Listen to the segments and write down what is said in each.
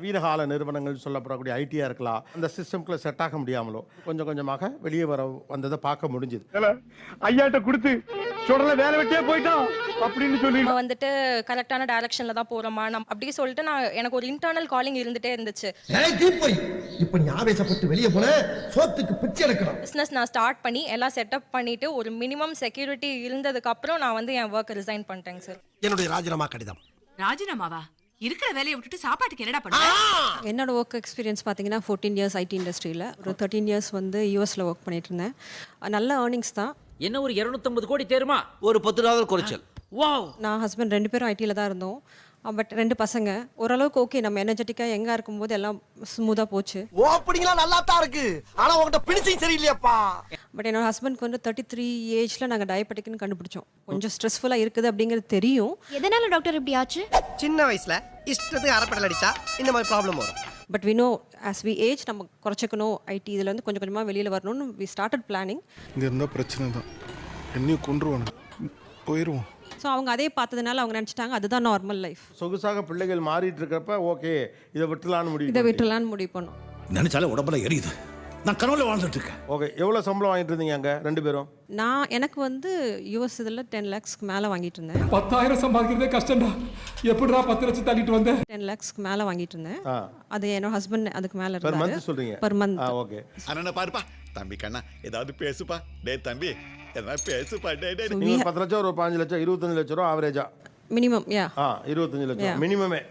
நவீன கால நிறுவனங்கள் சொல்லப்படக்கூடிய ஐடியா இருக்கலாம், அந்த சிஸ்டம்குள்ள செட் ஆக முடியாமலோ கொஞ்சம் கொஞ்சமாக வெளியே வந்ததை பார்க்க முடிஞ்சுது. ஐயாட்ட கொடுத்து சொல்ற வேலை வெட்டியே போயிட்டோம் அப்படின்னு சொல்லி நம்ம வந்துட்டு கரெக்டான டைரக்ஷன்ல தான் போறோமா அப்படி சொல்லிட்டு எனக்கு ஒரு இன்டர்னல் காலிங் இருந்துட்டே இருந்துச்சு. இப்ப நீ ஆவேசப்பட்டு வெளியே போன சோத்துக்கு பிச்சை எடுக்கணும். பிசினஸ் நான் ஸ்டார்ட் பண்ணி எல்லாம் செட்டப் பண்ணிட்டு ஒரு மினிமம் செக்யூரிட்டி இருந்ததுக்கு அப்புறம் நான் வந்து என் ஒர்க் ரிசைன் பண்ணிட்டேங்க சார். என்னுடைய ராஜினாமா கடிதம். ராஜினாமாவா? இருக்கிற வேலையை விட்டுட்டு சாப்பாட்டுக்கு என்னடா பண்ண? என்னோட ஒர்க் எக்ஸ்பீரியன்ஸ் பார்த்தீங்கன்னா 14 இயர்ஸ் ஐடி இண்டஸ்ட்ரியில், ஒரு 13 இயர்ஸ் வந்து யூஎஸில் ஒர்க் பண்ணிட்டு இருந்தேன். நல்ல ஏர்னிங்ஸ் தான். என்ன ஒரு 250 கோடி தேருமா? ஒரு $10 குறைச்சல். வாவ். நான் ஹஸ்பண்ட் 2 பேரும் ஐடியில் தான் இருந்தோம். பட் 2 பசங்க ஓரளவுக்கு ஓகே, நம்ம எனர்ஜெட்டிக்காக எங்கே இருக்கும்போது எல்லாம் ஸ்மூத்தாக போச்சு. ஓப்பனிங்லாம் நல்லா தான் இருக்கு, ஆனா உங்ககிட்ட பினிஷிங் சரியில்லையாப்பா. பட் என்னோட ஹஸ்பண்ட்க்கு வந்து 33 ஏஜில் நாங்கள் டயபெட்டிக்னு கண்டுபிடிச்சோம். கொஞ்சம் ஸ்ட்ரெஸ்ஃபுல்லாக இருக்குது அப்படிங்கிறது தெரியும். எதனால டாக்டர் இப்படி ஆச்சு? சின்ன வயசுல இஷ்டத்துக்கு அரைப்படல் அடிச்சா இந்த மாதிரி ப்ராப்ளம் வரும். But we know as we age நம்ம குறைச்சிக்கணும், ஐடி இதில் வந்து கொஞ்சம் கொஞ்சமாக வெளியில் வரணும்னு வி ஸ்டார்டட் பிளானிங். இங்கே இருந்தால் பிரச்சனை தான், என்னையும் கொண்டுருவானு போயிடுவோம். ஸோ அவங்க அதே பார்த்ததுனால அவங்க நினச்சிட்டாங்க அதுதான் நார்மல் லைஃப். சொகுசாக பிள்ளைகள் மாறிட்டு இருக்கிறப்ப ஓகே இதை விட்டுலான்னு இதை விட்டுலான்னு முடிவு பண்ணோம். நினைச்சாலே உடம்புல எரியுது. நான் கனவுல வாழ்ந்துட்டு இருக்கேன். ஓகே, எவ்வளோ சம்பளம் வாங்கிட்டு இருந்தீங்க அங்கே 2 பேரும்? எனக்கு வந்து யூஎஸ் இதில் 10 lakhsக்கு மேலே வாங்கிட்டு இருந்தேன். 10,000 சம்பாதிக்கிறதே கஷ்டம்டா, எப்படிடா 10 லட்சம் தள்ளிட்டு வந்தேன். 10 lakhsக்கு மேலே வாங்கிட்டு இருந்தேன். அது என்னோட ஹஸ்பண்ட் அதுக்கு மேலே பெர் இருந்தாரு. மந்த் சொல்றீங்க? Per month. ஓகே. அண்ணா பாருப்பா, தம்பி கண்ணா ஏதாவது பேசுப்பா. டேய் தம்பி ஏதாவது பேசுப்பா. டேய் நீங்க 10 லட்சம், ஒரு 5 லட்சம், 25 லட்சம் ரூபா ஆவரேஜா? மினிமம். 25 லட்சம் மினிமமே.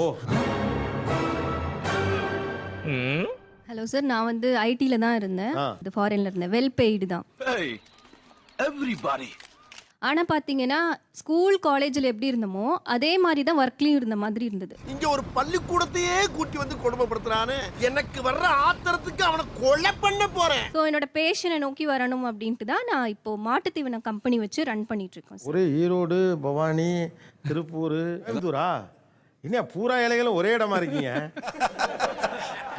ஓ. ஹலோ சார், நான் வந்து ஐடில தான் இருந்தேன். இது ஃபாரின்ல இருந்தேன். வெல் பெய்டு தான். எவ்ரிபாடி. ஆனா பாத்தீங்கன்னா ஸ்கூல் காலேஜ்ல எப்படி இருந்தமோ அதே மாதிரி தான் ஒர்க்லயும் இருந்த மாதிரி இருந்தது. இங்க ஒரு பள்ளிக்கூடத்தையே கூட்டி வந்து கொடுமைப்படுத்துறானே, எனக்கு வர்ற ஆத்திரத்துக்கு அவனை கொலை பண்ண போறேன். ஸோ என்னோட பேஷனை நோக்கி வரணும் அப்படின்ட்டு தான் நான் இப்போ மாட்டுத்தீவன கம்பெனி வச்சு ரன் பண்ணிட்டு இருக்கோம். ஒரே ஈரோடு, பவானி, திருப்பூர், எந்தூரா? என்ன பூரா இலைகளும் ஒரே இடமா இருக்கீங்க?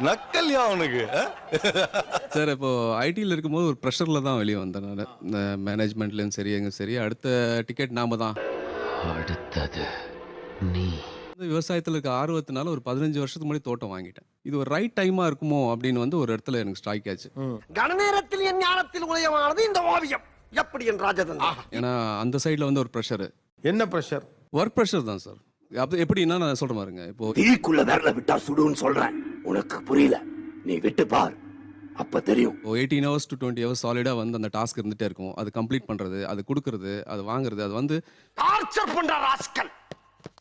நக்கல்யா அவனுக்கு. சார் இப்போ ஐடியில் இருக்கும்போது ஒரு ப்ரெஷரில் தான் வெளியே வந்தேன் நான். இந்த மேனேஜ்மெண்ட்லேயும் சரி எங்கே சரி அடுத்த டிக்கெட் நாம தான். அடுத்தது நீ. விவசாயத்தில் இருக்க ஆர்வத்தினால ஒரு 15 வருஷத்துக்கு முன்னாடி தோட்டம் வாங்கிட்டேன். இது ஒரு ரைட் டைமாக இருக்குமோ அப்படின்னு வந்து ஒரு இடத்துல எனக்கு ஸ்ட்ரைக் ஆச்சு. கணநேரத்தில் என் ஞானத்தில் உதயமானது இந்த ஓவியம். எப்படி என் ராஜதன். ஏன்னா அந்த சைடில் வந்து ஒரு ப்ரெஷரு. என்ன ப்ரெஷர்? ஒர்க் ப்ரெஷர் தான் சார். அப்போ எப்படின்னா நான் சொல்கிற மாதிரிங்க, இப்போ தீக்குள்ள விரல விட்டா சுடுன்னு சொல்றேன், உனக்கு புரியல, நீ விட்டு பார் அப்ப தெரியும். 18 hours to 20 hours சாலிடாக வந்து அந்த டாஸ்க் இருந்துகிட்டே இருக்கும். அது கம்ப்ளீட் பண்ணுறது, அது கொடுக்கறது, அது வாங்குறது, அது வந்து டார்ச்சர் பண்ற ராஸ்கல்.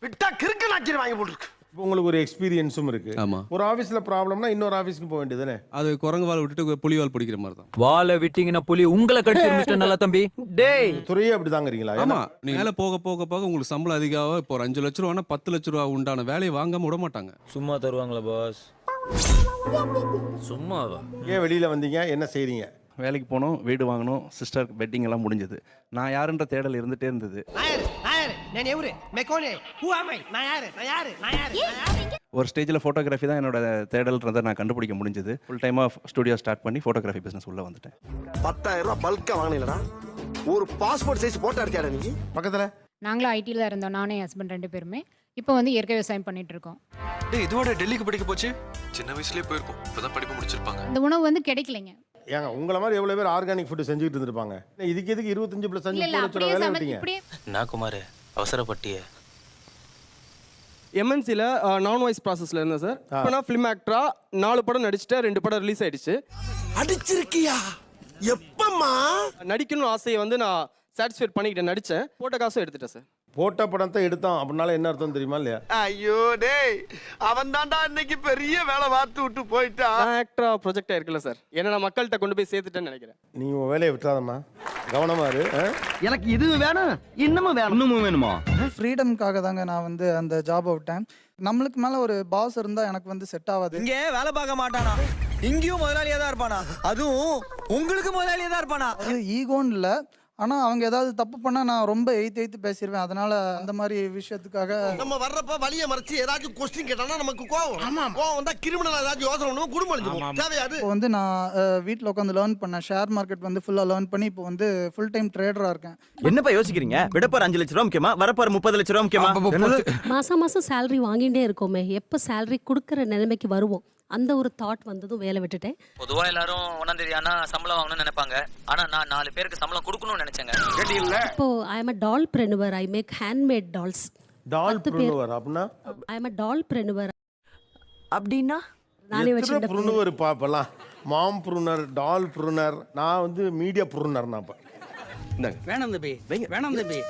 விட்டா கிறுக்கு நாக்கி வாங்கி போட்டுருக்கு. உங்களுக்கு ஒரு எக்ஸ்பீரியன்ஸும் இருக்கு. ஆமா. ஒரு ஆபீஸ்ல ப்ராப்ளம்னா இன்னொரு ஆபீஸ்க்கு போக வேண்டியதுதானே? அது குரங்கு வால் விட்டுட்டு புலிவால் பிடிக்கிற மாதிரி தான். வாலை விட்டீங்கன்னா புலி உங்களை கடிச்சிருந்துட்டு நல்லா தம்பி. டேய் துறையே அப்படிதாங்கிறீங்களா? ஆமா, நீங்க மேல போக போக போக உங்களுக்கு சம்பளம் அதிகமாக இப்போ ஒரு 5 லட்ச ரூபானா 10 லட்ச ரூபா உண்டான வேலையை வாங்காம விட மாட்டாங்க. சும்மா தருவாங்களா பாஸ்? சும்மாவா? ஏன் வெளியில வந்தீங்க? என்ன செய்றீங்க? வேலைக்கு போனோம், வீடு வாங்கணும், சிஸ்டர் வெட்டிங் எல்லாம் முடிஞ்சது. நான் யாருன்ற தேடல் இருந்துட்டே இருந்தது. ஒரு ஸ்டேஜில் ஃபோட்டோகிராஃபி தான் என்னோட தேடல்ன்றதை நான் கண்டுபிடிக்க முடிஞ்சது. ஃபுல் டைமாக ஸ்டுடியோ ஸ்டார்ட் பண்ணி ஃபோட்டோகிராஃபி பிஸ்னஸ் உள்ள வந்துட்டேன். 10,000 ரூபாய் பல்கா வாங்கினீங்களா? ஒரு பாஸ்போர்ட் சைஸ் போட்டோ எடுத்தியாடா நீ? பக்கத்துல நாங்களும் ஐடில தான் இருந்தோம், நானே ஹஸ்பண்ட் 2 பேருமே. இப்போ வந்து இயற்கை விவசாயம் பண்ணிட்டு இருக்கோம். டேய் இதுவோட டெல்லிக்கு படிக்க போச்சு. சின்ன வயசுலயே போயிருக்கும், இப்பதான் படிப்பு முடிச்சிருப்பாங்க. இந்த உணவு வந்து கிடைக்கலைங்க. ஏங்க உங்களை மாதிரி எவ்வளவு பேர் ஆர்கானிக் ஃபுட் செஞ்சுட்டு இருந்திருப்பாங்க. இதுக்கு எதுக்கு 25+5 வேலை விட்டீங்க? நான் குமார் அவசரப்பட்டியே. எம்என்சில நான் வாய்ஸ் ப்ராசஸ்ல இருந்தேன் சார். இப்போ நான் ஃபிலிம் ஆக்டரா 4 படம் நடிச்சிட்டேன், 2 படம் ரிலீஸ் ஆயிடுச்சு. அடிச்சிருக்கியா? எப்பம்மா? நடிக்கணும்னு ஆசையை வந்து நான் சாட்டிஸ்ஃபை பண்ணிக்கிட்டேன், நடிச்சேன், போட்ட காசும் எடுத்துட்டேன் சார். போட்ட படத்தை எடுத்தான் அப்படின்னால என்ன அர்த்தம் தெரியுமா இல்லையா? ஐயோ டேய், அவன் தான்டா இன்னைக்கு பெரிய வேலை பார்த்து விட்டு போயிட்டான். நான் ஆக்டரா ப்ரொஜெக்ட் ஆயிருக்கல சார், என்ன நான் மக்கள்கிட்ட கொண்டு போய் சேர்த்துட்டேன்னு நினைக்கிறேன். நீ உன் வேலையை விட்டுறாதம்மா, கவனமா இரு. எனக்கு இது வேணும், இன்னமும் வேணுமா? ஃப்ரீடம்காக தாங்க நான் வந்து அந்த ஜாப் விட்டேன். நம்மளுக்கு மேல ஒரு பாஸ் இருந்தா எனக்கு வந்து செட் ஆகாது. இங்க வேலை பார்க்க மாட்டானா, இங்கேயும் முதலாளியா தான் இருப்பானா, அதுவும் உங்களுக்கு முதலாளியா தான் இருப்பானா. அது ஈகோன்னு இல்ல, ஆனால் அவங்க ஏதாவது தப்பு பண்ணால் நான் ரொம்ப எய்த்து பேசிடுவேன். அதனால் அந்த மாதிரி விஷயத்துக்காக நம்ம வர்றப்ப வழியை மறைச்சு ஏதாச்சும் கொஸ்டின் கேட்டானா நமக்கு கோவம் வந்தா கிரிமினல் ஏதாச்சும் யோசனை பண்ணுவோம், குடும்பம் அழிஞ்சு போகும். தேவையாது. இப்போ வந்து நான் வீட்டில் உட்காந்து லேர்ன் பண்ணேன். ஷேர் மார்க்கெட் வந்து ஃபுல்லாக லேர்ன் பண்ணி இப்போ வந்து ஃபுல் டைம் ட்ரேடராக இருக்கேன். என்னப்பா யோசிக்கிறீங்க? விடப்பார் 5 லட்ச ரூபா முக்கியமா, வரப்பார் 30 லட்ச ரூபா முக்கியமா? மாசம் மாசம் சேலரி வாங்கிட்டே இருக்கோமே, எப்போ சேலரி கொடுக்குற நிலைமைக்கு வருவோம் அந்த ஒரு தாட் வந்ததும் வேலை விட்டுட்டேன். பொதுவா எல்லாரும் 1ஆம் தேதி ஆனா சம்பளம் வாங்கணும்னு நினைப்பாங்க. ஆனா நான் 4 பேருக்கு சம்பளம் கொடுக்கணும்னு நினைச்சேங்க. இப்போ I am a doll preneur. I make handmade dolls. Dollpreneur அப்படின்னா I am a doll preneur. அப்படின்னா நானே வச்சிருந்த ப்ரூனர் பாப்பலாம். Mompreneur, dollpreneur. நான் வந்து மீடியா ப்ரூனர். நான் வேணாம் தம்பி, வேணாம் தம்பி.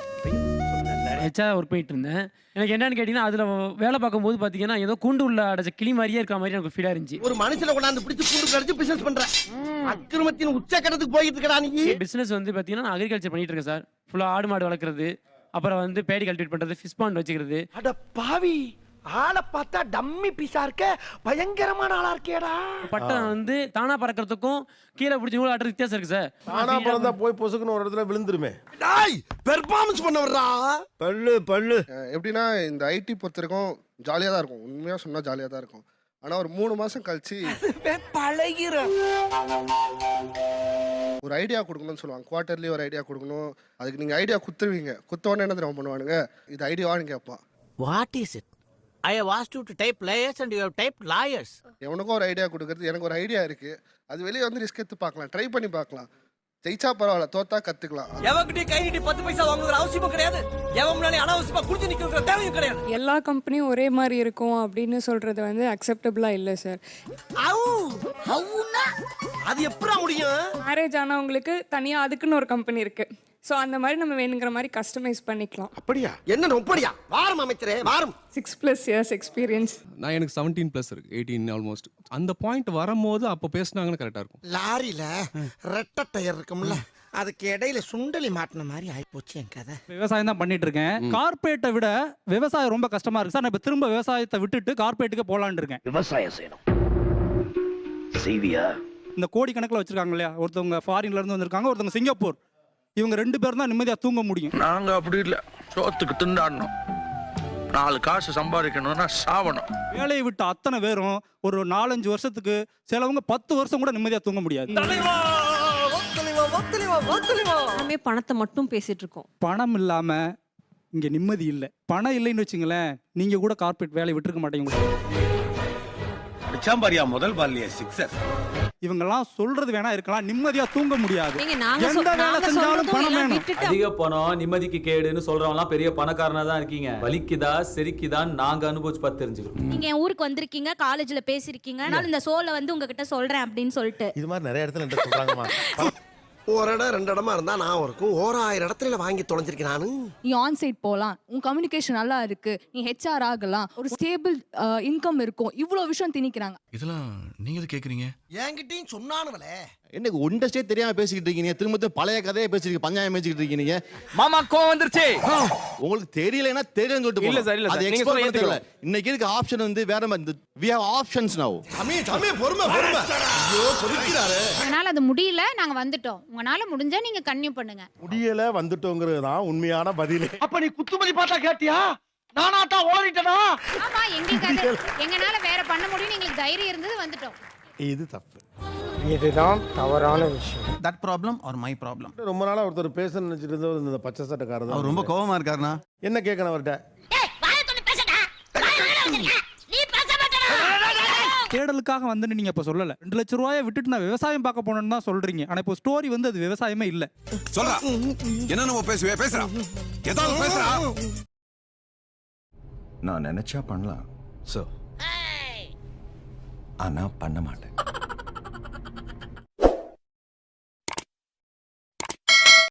ஹெச்ஆர் ஒர்க் பண்ணிட்டு இருந்தேன். எனக்கு என்னன்னு கேட்டிங்கன்னா அதில் வேலை பார்க்கும்போது பார்த்தீங்கன்னா ஏதோ கூண்டு உள்ள அடைச்ச கிளி மாதிரியே இருக்கிற மாதிரி எனக்கு ஃபீலாக இருந்துச்சு. ஒரு மனுஷனை கொண்டாந்து பிடிச்சு கூண்டு கடிச்சு பிசினஸ் பண்ற அக்கிரமத்தின் உச்சக்கட்டத்துக்கு போயிட்டு இருக்கடா நீ. பிஸ்னஸ் வந்து பார்த்தீங்கன்னா நான் அக்ரிகல்ச்சர் பண்ணிட்டு இருக்கேன் சார். ஃபுல்லாக ஆடு மாடு வளர்க்குறது, அப்புறம் வந்து பேடி கல்டிவேட் பண்ணுறது, ஃபிஷ் பாண்ட் வச்சுக்கிறது. அட பாவி, ஆளை பார்த்தா டம்மி பீஸா இருக்க, பயங்கரமான ஆளா இருக்கேடா. பட்டை வந்து தானா பறக்கிறதுக்கும் கீழே பிடிச்சி கூட ஆடுறது வித்தியாசம் இருக்கு சார். ஆனா பிறந்தா போய் பொசுக்குன்னு ஒரு இடத்துல விழுந்துருமே. டாய் பெர்ஃபார்மன்ஸ் பண்ண வர்றா. பல்லு எப்படின்னா இந்த ஐடி பொறுத்த வரைக்கும் ஜாலியாக தான் இருக்கும். உண்மையாக சொன்னால் ஜாலியாக தான் இருக்கும். ஆனால் ஒரு 3 மாதம் கழிச்சு பழகிற ஒரு ஐடியா கொடுக்கணும்னு சொல்லுவாங்க. குவார்ட்டர்லி ஒரு ஐடியா கொடுக்கணும். அதுக்கு நீங்கள் ஐடியா குத்துருவீங்க. குத்தோடனே என்ன தெரியுமா பண்ணுவானுங்க, இது ஐடியாவான்னு கேட்பான். What is it? I have asked you to type layers and you have typed liars. எவனுக்கும் ஒரு ஐடியா கொடுக்கறது, எனக்கு ஒரு ஐடியா இருக்குது, அது வெளியே வந்து ரிஸ்க் எடுத்து பார்க்கலாம், ட்ரை பண்ணி பார்க்கலாம். ஜெயிச்சா பரவாயில்ல, தோத்தா கற்றுக்கலாம். எவங்கிட்டே கை நீட்டி 10 பைசா வாங்குற அவசியமும் கிடையாது. எவன் முன்னாடி அனாவசியமா குடிச்சு நிக்கிற தேவையும் கிடையாது. எல்லா கம்பெனியும் ஒரே மாதிரி இருக்கும் அப்படின்னு சொல்கிறது வந்து அக்செப்டபிளாக இல்லை சார். அது எப்படா முடியும்? மேரேஜ் ஆனவங்களுக்கு தனியாக அதுக்குன்னு ஒரு கம்பெனி இருக்குது. ஸோ அந்த மாதிரி நம்ம வேணுங்கிற மாதிரி கஸ்டமைஸ் பண்ணிக்கலாம். அப்படியா? என்ன அப்படியா? வாரம் அமைச்சரே வாரம். 6+ years எக்ஸ்பீரியன்ஸ். நான் எனக்கு 17+ இருக்கு, 18 ஆல்மோஸ்ட். அந்த பாயிண்ட் வரும்போது அப்போ பேசினாங்கன்னு கரெக்டாக இருக்கும். லாரியில ரெட்டை டயர் இருக்கும்ல, அதுக்கு இடையில சுண்டலி மாட்டின மாதிரி ஆயிப்போச்சு என் கதை. விவசாயம் தான் பண்ணிட்டு இருக்கேன். கார்பரேட்டை விட விவசாயம் ரொம்ப கஷ்டமா இருக்கு சார். நான் இப்போ திரும்ப விவசாயத்தை விட்டுட்டு கார்பரேட்டுக்கு போலான்னு இருக்கேன். விவசாயம் செய்யணும் செய்வியா? இந்த கோடி கணக்கில் வச்சிருக்காங்க இல்லையா, ஒருத்தவங்க ஃபாரின்ல இருந்து வந்திருக்காங்க, ஒருத்தவங்க சிங்கப்பூர். இவங்க 2 பேரும் தான் நிம்மதியாக தூங்க முடியும். நாங்க அப்படி இல்ல, சோத்துக்கு திண்டாடணும், 4 காசு சம்பாதிக்கணும்னா சாவணும். வேலையை விட்டு அத்தனை பேரும் ஒரு 4-5 வருஷத்துக்கு, சிலவங்க 10 வருஷம் கூட நிம்மதியாக தூங்க முடியாது. எல்லாமே பணத்தை மட்டும் பேசிட்டு இருக்கோம். பணம் இல்லாம இங்க நிம்மதி இல்லை. பணம் இல்லைன்னு வச்சுங்களேன், நீங்க கூட கார்பரேட் வேலையை விட்டுருக்க மாட்டீங்க. சாம்பாரியா முதல் பால்லையே 6. இவங்கெல்லாம் சொல்றது வேணா இருக்கலாம், நிம்மதியா தூங்க முடியாது. எந்த வேலை செஞ்சாலும் பணம் வேணும். அதிக பணம் நிம்மதிக்கு கேடுன்னு சொல்றவங்கலாம் பெரிய பணக்காரனா தான் இருக்கீங்க. வலிக்குதா செரிக்குதான் நாங்க அனுபவிச்சு பார்த்து தெரிஞ்சுக்கிறோம். நீங்க என் ஊருக்கு வந்திருக்கீங்க, காலேஜ்ல பேசிருக்கீங்க, அதனால இந்த ஷோல வந்து உங்ககிட்ட சொல்றேன் அப்படின்னு சொல்லிட்டு. இது மாதிரி நிறைய இடத்துல என்ன சொல்றாங்கம்மா. ஒரு இடம் 2 இடமா இருந்தா நான் இருக்கும், 1000 இடத்துல வாங்கி தொலைஞ்சிருக்கேன் நானு. நீ ஆன் சைட் போகலாம், உன் கம்யூனிகேஷன் நல்லா இருக்கு, நீ ஹெச்ஆர் ஆகலாம், ஒரு ஸ்டேபிள் இன்கம் இருக்கும், இவ்வளோ விஷயம் திணிக்கிறாங்க. இதெல்லாம் நீங்க கேக்குறீங்க? என்கிட்டயும் சொன்னானுவலே. எனக்கு ஒண்டஸ்டே தெரியாம பேசிக்கிட்டு இருக்கீங்க. திரும்ப பழைய கதையை பேசிட்டு பஞ்சாயம் பேசிக்கிட்டு இருக்கீங்க. மாமா கோவம் வந்துருச்சு. உங்களுக்கு தெரியலன்னா தெரியலன்னு சொல்லிட்டு இல்ல சார், இல்ல சார், நீங்க சொல்ல தெரியல. இன்னைக்கு இருக்க ஆப்ஷன் வந்து வேற மாதிரி. we have options now. சாமி பொறுமை. ஐயோ கொதிக்கிறாரு. அதனால அது முடியல, நாங்க வந்துட்டோம். உங்களால முடிஞ்சா நீங்க கன்டினியூ பண்ணுங்க. முடியல வந்துட்டோங்கிறது தான் உண்மையான பதிலே. அப்ப நீ குத்துமதி பார்த்தா கேட்டியா? நானா தான் ஓடிட்டனா? ஆமா, எங்களுக்கு எங்கனால வேற பண்ண முடியும், எங்களுக்கு தைரியம் இருந்தது, வந்துட்டோம். இது தப்பு. இதுதான் தவறான விஷயம். That problem R my problem? ரொம்ப நாளா ஒருத்தர் பேச நினைச்சிட்டு இருந்தவர் இந்த பச்சை சட்டைக்காரர் தான். ரொம்ப கோவமா இருக்காருனா என்ன கேட்கணும் அவர்கிட்ட? தேடலுக்காக வந்து நீங்க இப்ப சொல்லல. 2 லட்சம் ரூபாயை விட்டுட்டு நான் விவசாயம் பார்க்க போனேன்னு தான் சொல்றீங்க. ஆனா இப்போ ஸ்டோரி வந்து அது விவசாயமே இல்ல. சொல்றா என்ன நம்ம பேசுறா ஏதாவது பேசுறா. நான் நினைச்சா பண்ணலாம், ஆனா பண்ண மாட்டேன்.